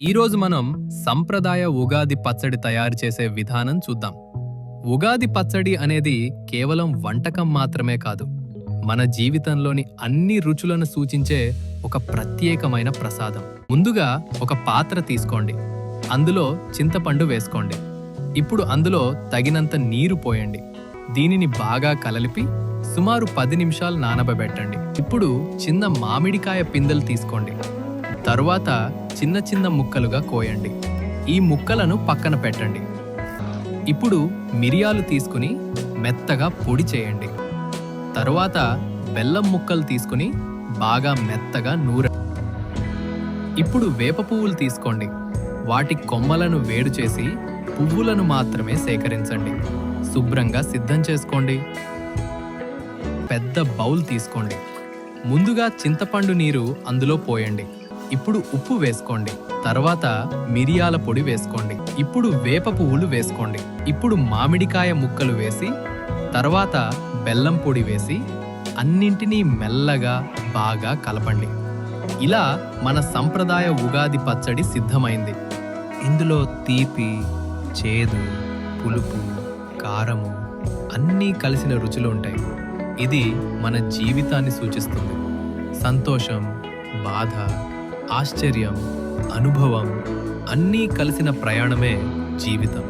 ఈరోజు మనం సంప్రదాయ ఉగాది పచ్చడి తయారు చేసే విధానం చూద్దాం. ఉగాది పచ్చడి అనేది కేవలం వంటకం మాత్రమే కాదు, మన జీవితంలోని అన్ని రుచులను సూచించే ఒక ప్రత్యేకమైన ప్రసాదం. ముందుగా ఒక పాత్ర తీసుకోండి, అందులో చింతపండు వేసుకోండి. ఇప్పుడు అందులో తగినంత నీరు పోయండి. దీనిని బాగా కలలిపి సుమారు 10 నిమిషాలు నానబెట్టండి. ఇప్పుడు చిన్న మామిడికాయ పిందెలు తీసుకోండి. తరువాత చిన్న చిన్న ముక్కలుగా కోయండి. ఈ ముక్కలను పక్కన పెట్టండి. ఇప్పుడు మిరియాలు తీసుకుని మెత్తగా పొడి చేయండి. తరువాత బెల్లం ముక్కలు తీసుకుని బాగా మెత్తగా ఇప్పుడు వేప పువ్వులు తీసుకోండి. వాటి కొమ్మలను వేరు చేసి పువ్వులను మాత్రమే సేకరించండి. శుభ్రంగా సిద్ధం చేసుకోండి. పెద్ద బౌల్ తీసుకోండి. ముందుగా చింతపండు నీరు అందులో పోయండి. ఇప్పుడు ఉప్పు వేసుకోండి. తర్వాత మిరియాల పొడి వేసుకోండి. ఇప్పుడు వేప పువ్వులు వేసుకోండి. ఇప్పుడు మామిడికాయ ముక్కలు వేసి తర్వాత బెల్లం పొడి వేసి అన్నింటినీ మెల్లగా బాగా కలపండి. ఇలా మన సంప్రదాయ ఉగాది పచ్చడి సిద్ధమైంది. ఇందులో తీపి, చేదు, పులుపు, కారము అన్నీ కలిసిన రుచులు ఉంటాయి. ఇది మన జీవితాన్ని సూచిస్తుంది. సంతోషం, బాధ, ఆశ్చర్యం, అనుభవం అన్నీ కలిసిన ప్రయాణమే జీవితం.